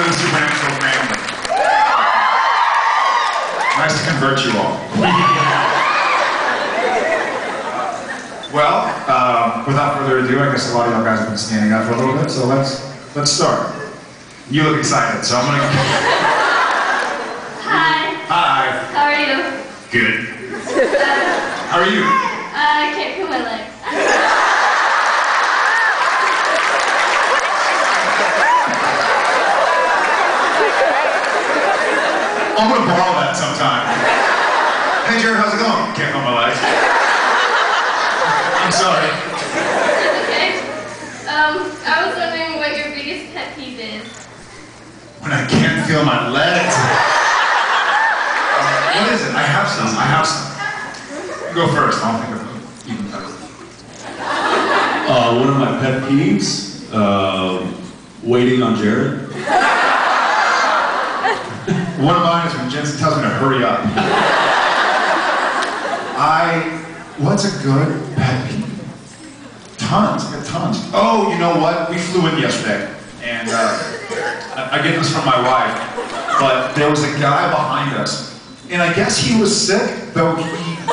to the Supernatural family. Nice to convert you all. Well, without further ado, I guess a lot of y'all guys have been standing up for a little bit, so let's start. You look excited, so I'm gonna... Hi. Hi. How are you? Good. How are you? I can't feel my legs. I'm gonna borrow that sometime. Hey Jared, how's it going? Can't feel my legs. I'm sorry. It's okay. I was wondering what your biggest pet peeve is. When I can't feel my legs. What is it? I have some. You go first. I'll think of even better. One of my pet peeves, waiting on Jared. One of mine is when Jensen tells me to hurry up. What's a good pet peeve? Tons, I got tons. Oh, you know what? We flew in yesterday, and I get this from my wife, but there was a guy behind us, and I guess he was sick, though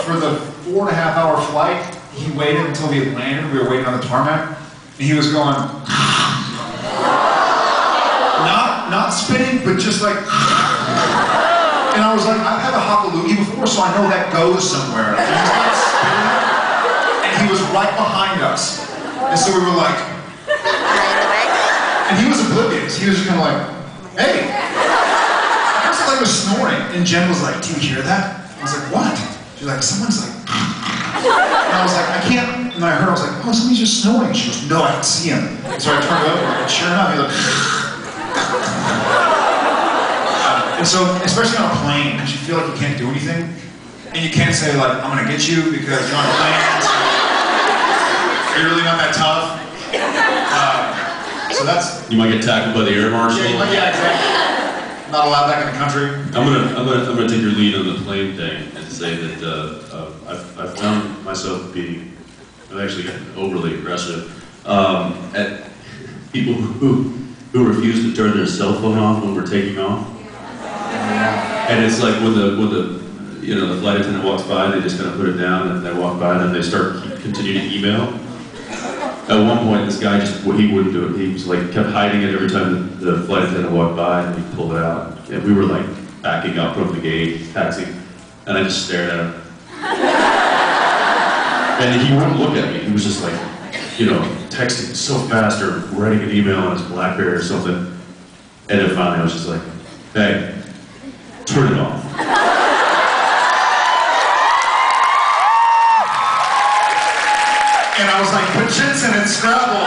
for the 4.5-hour flight, he waited until we had landed. We were waiting on the tarmac, and he was going, not spitting, but just like, and I was like, I've had a hockaloogie before, so I know that goes somewhere. And he's not spitting, and he was right behind us. And so we were like, and he was oblivious. He was just kind of like, hey. I heard somebody was snoring, and Jen was like, do you hear that? I was like, what? She's like, someone's like, and I was like, I can't, and I heard, I was like, oh, somebody's just snoring. She goes, no, I can see him. So I turned over, and sure enough, he was like, and so, especially on a plane, because you feel like you can't do anything, and you can't say like, I'm gonna get you because you're on a plane, so you're really not that tough. So that's... You might get tackled by the air marshal. Yeah, exactly. Not allowed back in the country. I'm gonna take your lead on the plane thing and say that I've found myself being, I've actually gotten overly aggressive at people who refuse to turn their cell phone off when we're taking off. And it's like when the flight attendant walks by, they just kind of put it down, and they walk by, and then they continue to email. At one point, this guy he wouldn't do it. He was like kept hiding it every time the flight attendant walked by, and he pulled it out. And we were like backing up from the gate, taxiing, and I just stared at him. And he wouldn't look at me. He was just like, texting so fast or writing an email on his BlackBerry or something. And then finally, I was just like, hey. Turn it off. And I was like, put Jensen in Scrabble.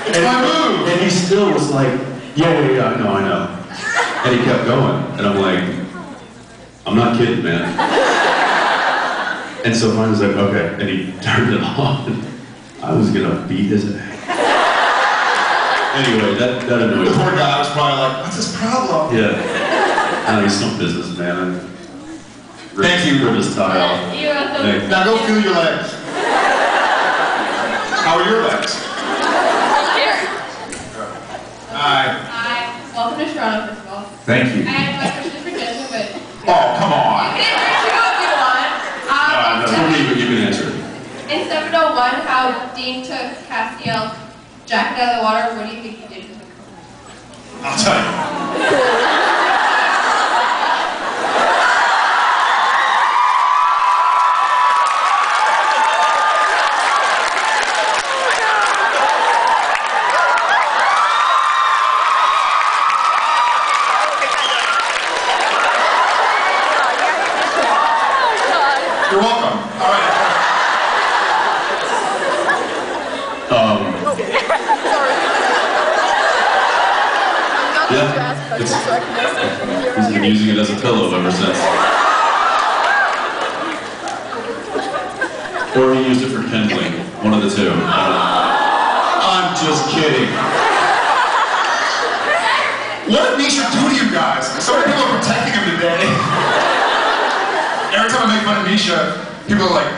It's my move. And he still was like, yeah, I know. And he kept going. And I'm like, I'm not kidding, man. And so finally I was like, okay. And he turned it off. I was gonna beat his ass. Anyway, that annoyed me. The poor guy was probably like, what's his problem? Yeah. He's some businessman. Thank you. Rip his tie off. You're welcome. Now go feel your legs. How are your legs? Here. Hi. Hi. Welcome to Toronto, first of all. Thank you. And my question is for Jensen, but... Oh, come on. You can answer two if you want. No, but you can answer it. In 701, how Dean took Castiel jacket out of the water, what do you think he did with him? I'll tell you. You're welcome. All right. Yeah, he's been using it as a pillow ever since. Or he used it for kindling, one of the two. I'm just kidding. What did Misha do to you guys? So many people are protecting him today. Every time I make fun of Misha, people are like,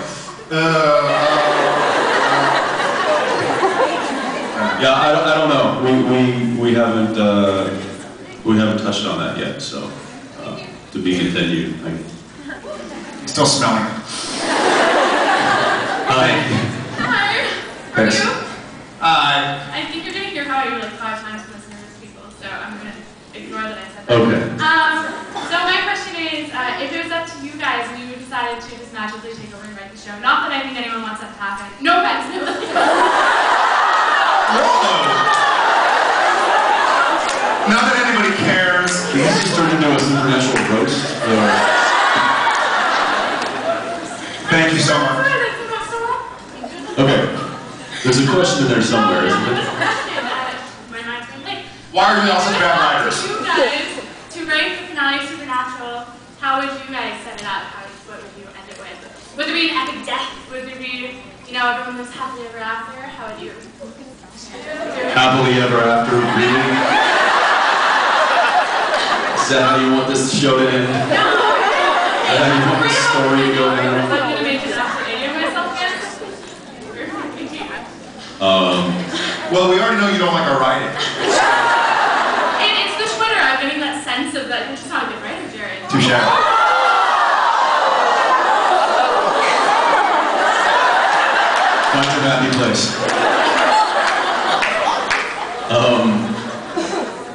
Yeah, I don't know. We haven't touched on that yet. So to be continued. Still smelling it. Hi. Hi. How are Thanks. you? Hi. I think you're gonna hear how I like 5 times from listening to people, so I'm gonna ignore that I said that. Okay. So my question is, if it was up to you guys and you decided to just magically take over and write the show, not that I think anyone wants that to happen. No offense. Not that anybody cares. Did this just turn into a supernatural roast? Thank you so much. Okay. There's a question in there somewhere, isn't it? My mind's been blank. Why are we all such bad writers? You guys, to write the finale of Supernatural, how would you guys set it up? What would you end it with? Would there be an epic death? Would there be, everyone lives happily ever after? How would you? Happily ever after, really? Is that how you want this show to end? No. Is that how you want this story to go down? I'm going to make this opportunity of myself again. Well, we already know you don't like our writing. It's the Twitter. I'm getting that sense of that you're just not a good writer, Jared. Touche. Find your happy place.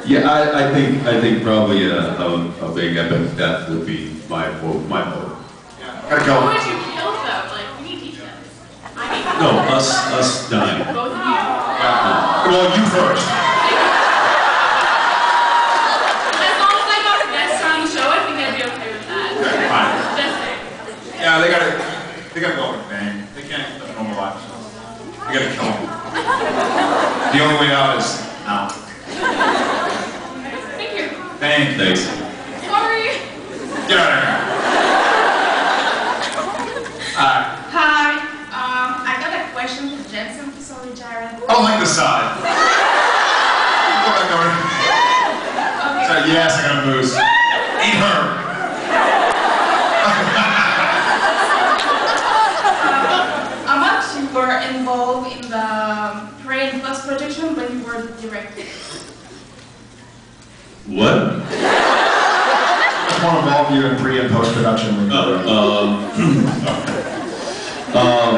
Yeah, I think probably a big epic death would be my vote. Gotta Who go. would you kill though? Like, we need details. I mean, No, us dying. both of you. Well, you first. As long as I got guests on the show, I think I'd be okay with that. Fine. Just saying. Yeah, they gotta go with bang. They can't live a normal life. They gotta kill them. The only way out is out. Thank you. Thanks. Sorry. Get out of here. Hi, I got a question for Jensen. Sorry, Jared. I'll link the side. Go back over. Okay. Yes, I got a moose. Eat her. How much you were involved in the pre and post production when you were the director? What? Much more involved you in pre and post production.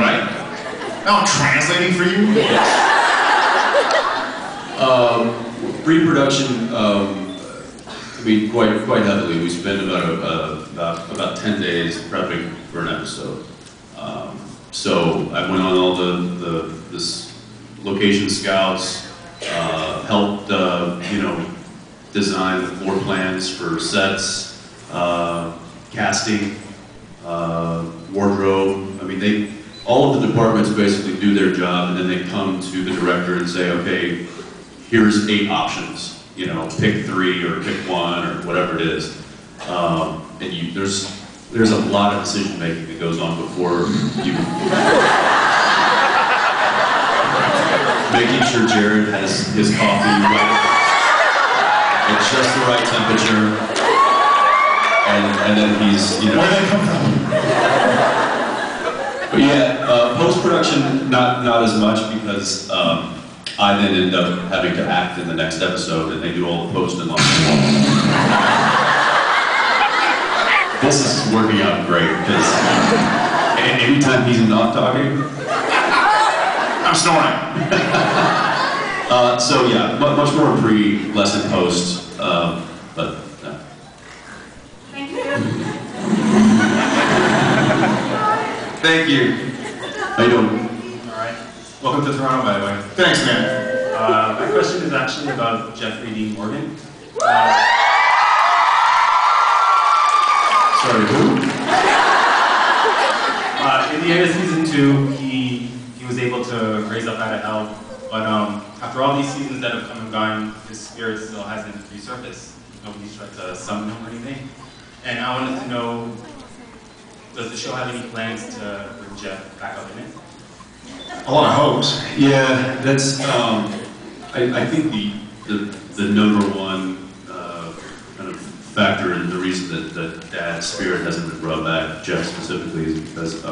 Right? Now I'm translating for you. Pre-production, I mean, quite heavily. We spent about 10 days prepping for an episode. So I went on all this location scouts, helped design the floor plans for sets, casting, wardrobe. I mean, all of the departments basically do their job, and then they come to the director and say, okay, here's 8 options. Pick 3 or pick 1 or whatever it is. And there's a lot of decision making that goes on before you making sure Jared has his coffee right at just the right temperature, and then he's Where did they come from? But yeah, post-production, not as much because I then end up having to act in the next episode, and they do all the post and launch. This is working out great because anytime he's not talking, I'm snoring. so yeah, much more pre, less in post, but. Thank you. Thank you. How you doing? Alright. Welcome to Toronto, by the way. Thanks, man. My question is actually about Jeffrey Dean Morgan. Sorry, who? In the end of season 2, he was able to raise up out of hell, but after all these seasons that have come and gone, his spirit still hasn't resurfaced. Nobody's tried to summon him or anything. And I wanted to know, does the show have any plans to bring Jeff back up in it? A lot of hopes. Yeah, that's. I think the number one kind of factor in the reason that Dad's spirit hasn't been brought back, Jeff specifically, is because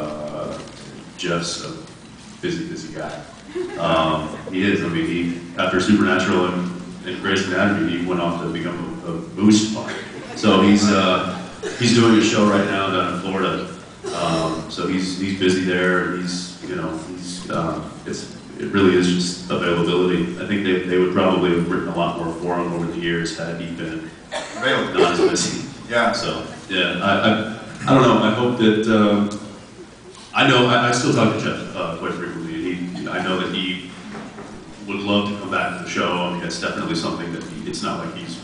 Jeff's a busy guy. He is. I mean, he after Supernatural and Grey's Anatomy, he went off to become a movie star. So he's doing a show right now down in Florida. So he's busy there. It really is just availability. I think they would probably have written a lot more for him over the years had he been not as busy. Yeah. So yeah, I don't know. I hope that I still talk to Jeff quite frequently. I know that he would love to come back to the show. I mean, it's definitely something that it's not like he's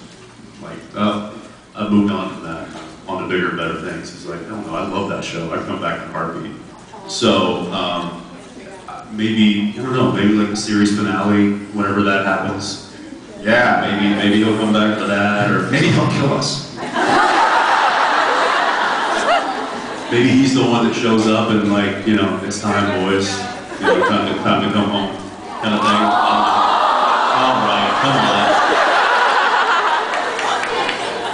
like I've moved on from that on to bigger, better things. He's like, no, I love that show. I'd come back in a heartbeat. So maybe I don't know. Maybe like the series finale, whenever that happens. Yeah. Maybe he'll come back to that, or Maybe he'll kill us. maybe he's the one that shows up and like, it's time, boys. Time to come home, kind of thing. All right, come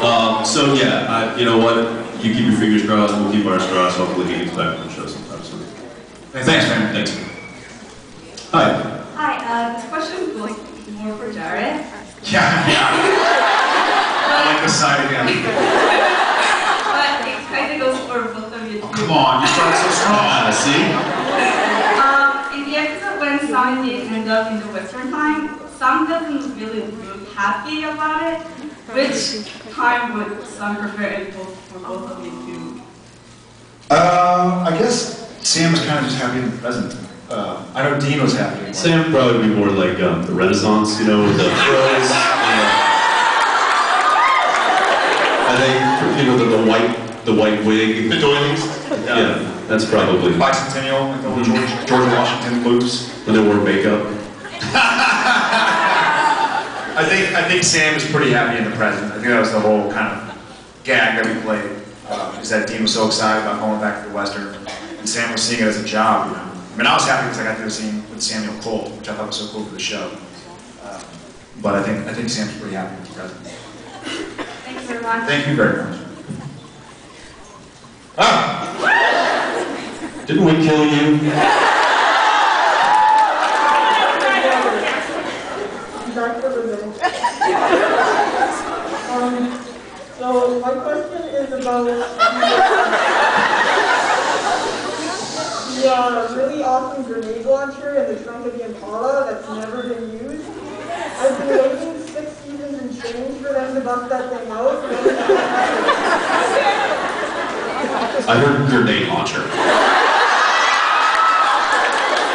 on. So yeah, you know what? You keep your fingers crossed. We'll keep ours crossed. Hopefully he gets back on the show sometime soon. Thanks, man. Thanks. Hi. Hi, this question is more for Jared. Yeah. I like the side again. But it kind of goes for both of you too. Come on, you started so strong. See? In the episode when Sam did end up in the Western time, Sam doesn't really look happy about it. Which time would Sam prefer for both of you two? I guess Sam was kind of just happy in the present. I know Dean was happy. Sam would probably be more like the Renaissance, with the frills. I think the white wig. The doilies. Yeah, that's probably. Bicentennial, like the old George Washington loops. When they wore makeup. I think Sam is pretty happy in the present. I think that was the whole kind of gag that we played. Is that Dean was so excited about going back to the Western, and Sam was seeing it as a job. I mean, I was happy because I got to do a scene with Samuel Cole, which I thought was so cool for the show. But I think Sam's pretty happy with the present. Thanks very much. Thank you very much. Didn't we kill you? So my question is about the really awesome grenade launcher in the trunk of the Impala that's never been used. I've been waiting 6 seasons and change for them to bust that thing out. I heard grenade launcher.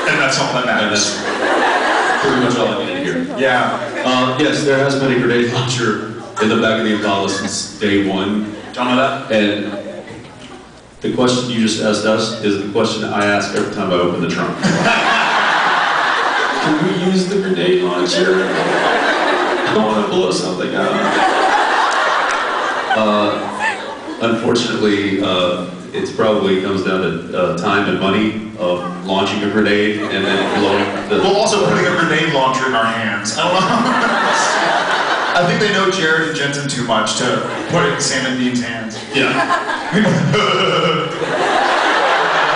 And that's all that matters. Pretty much all I needed to hear. Yeah. Yes, there has been a grenade launcher in the back of the Impala since day one. Don't know that? And the question you just asked us is the question I ask every time I open the trunk. Can we use the grenade launcher? I don't want to blow something up. Unfortunately, it probably comes down to time and money of launching a grenade and then blowing the... Well, also putting a grenade launcher in our hands. I don't know. I think they know Jared and Jensen too much to put it in Sam and Dean's hands. Yeah.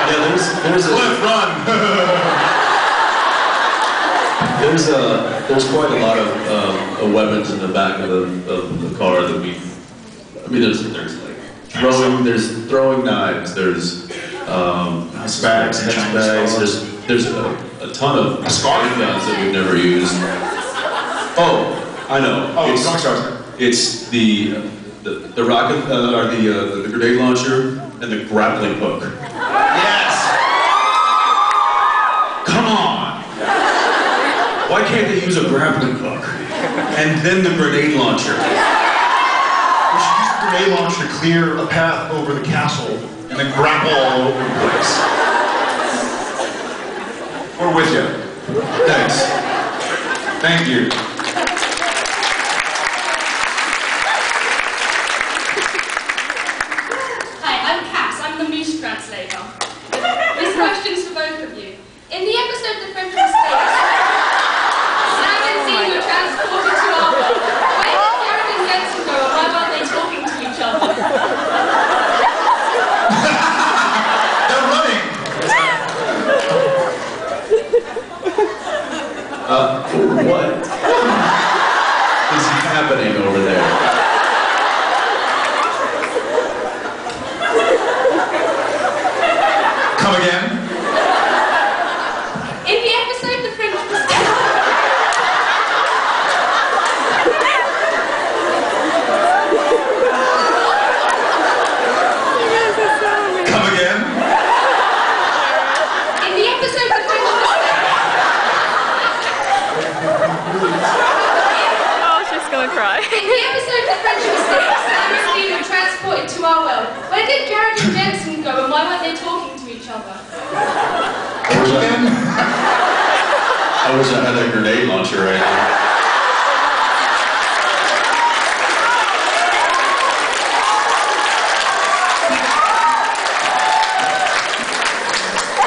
Yeah, there's a... Cliff, run! There's quite a lot of weapons in the back of the car that we... I mean, there's like throwing knives, there's bags, there's a ton of guns that we've never used. Oh, I know. It's the rocket or the grenade launcher and the grappling hook. Yes! Come on! Why can't they use a grappling hook and then the grenade launcher? We should use the grenade launcher to clear a path over the castle and then grapple all over the place. We're with you. Thanks. Thank you. Hi, I'm Cass. I'm the Moose translator. This question's for both of you. In the episode The Friend of the State, Sam and Dean were transported to our world. Where did Jared and Jensen go, and why weren't they talking to each other? They're running! What is happening over there? Come again? In the episode The French Mistake. Come again? In the episode The French Mistake. Oh, she's gonna cry. In the episode The French Mistake, Sam and Dean were transported to our world. Where did Jared and Jensen go, and why weren't they talking to each other? I wish I had a grenade launcher right now.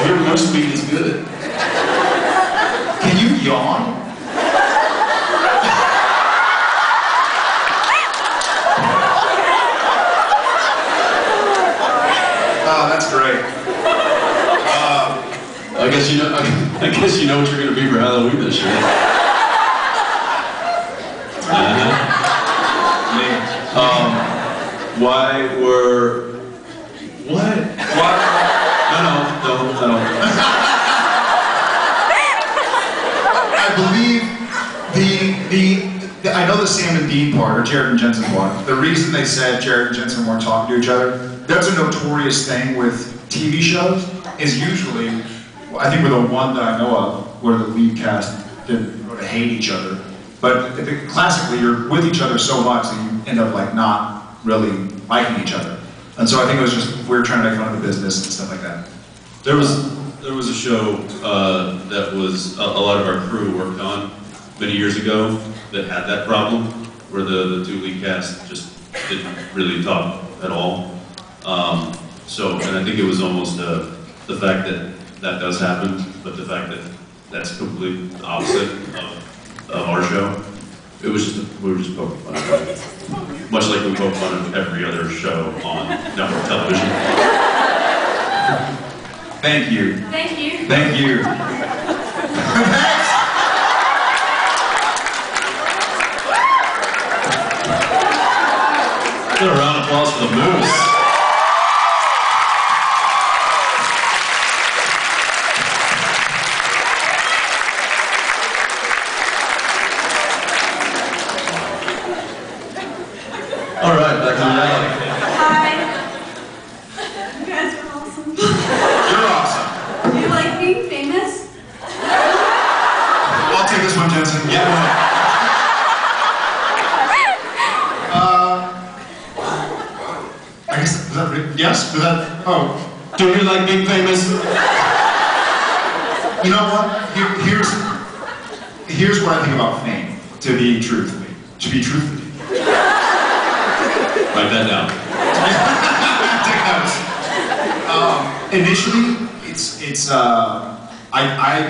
Your most speed is good. Can you yawn? Oh, that's great. I guess you know. I guess you know what you're going to be for Halloween this year. Why were? What? Why? No. I believe I know the Sam and Dean part, or Jared and Jensen part. The reason they said Jared and Jensen weren't talking to each other, that's a notorious thing with TV shows, is usually, I think we're the one that I know of, where the lead cast didn't really hate each other. But classically, you're with each other so much that you end up like not really liking each other. And so I think it was just, we were trying to make fun of the business and stuff like that. There was a show that was a lot of our crew worked on many years ago that had that problem, where the two lead cast just didn't really talk at all. And I think it was almost the fact that does happen, but the fact that that's completely opposite of our show. It was just, we were just poking fun of it. Much like we poke fun of every other show on network television. Thank you. Thank you. Thank you. Get a round of applause for the Moose. All right, back to reality. Hi. You guys are awesome. You're awesome. Do you like being famous? I'll take this one, Jensen. Yeah. I guess, is that right? Yes? Is that, oh. Do you like being famous? You know what? Here's what I think about fame, to be truthfully. Write that down. Take notes. Initially, I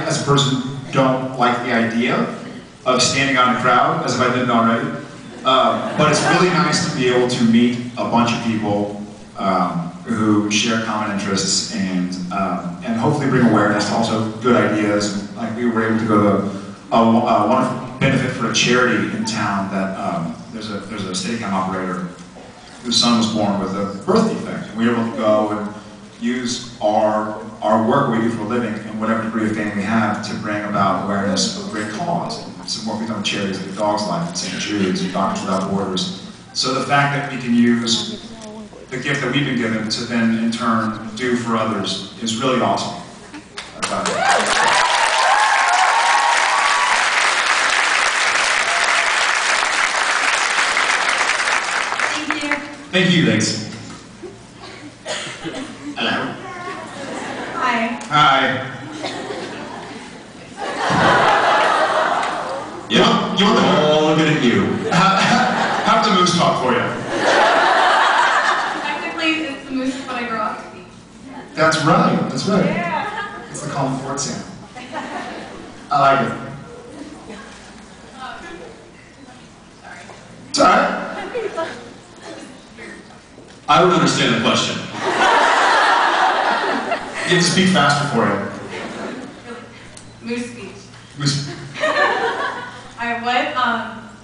as a person don't like the idea of standing on a crowd, as if I didn't already. But it's really nice to be able to meet a bunch of people who share common interests and hopefully bring awareness to also good ideas. And, like, we were able to go to a wonderful benefit for a charity in town that there's a Steadicam operator whose son was born with a birth defect. And we were able to go and use our work we do for a living and whatever degree of fame we have to bring about awareness of a great cause. And support we've done charities like Dog's Life and St. Jude's and Doctors Without Borders. So the fact that we can use the gift that we've been given to then in turn do for others is really awesome. Thank you. Thank you, thanks. Hello. Hi. Hi. Yeah. You want the all looking at you. Have the Moose talk for you. Technically, it's the Moose Funny Rock. That's right. That's right. Yeah. It's the Colin Ford sound. I like it. It's all right. I don't understand the question. You have to speak faster for you. Moose speech. Moose. And what,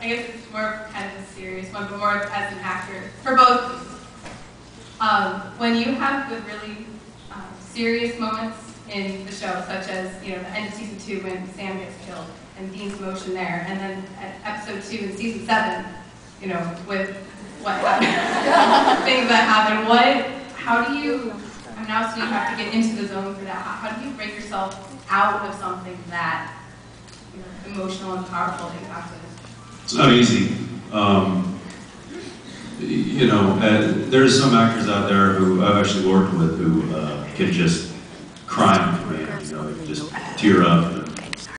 I guess it's more kind of a serious one, but more as an actor, for both of you. When you have the really serious moments in the show, such as, the end of season 2 when Sam gets killed, and Dean's emotion there, and then at episode 2 in season 7, with what happened, things that happen, how do you, I'm now seeing you have to get into the zone for that, how do you break yourself out of something that, emotional and powerful that you have to? It's not easy. There's some actors out there who I've actually worked with who can just cry on command, just tear up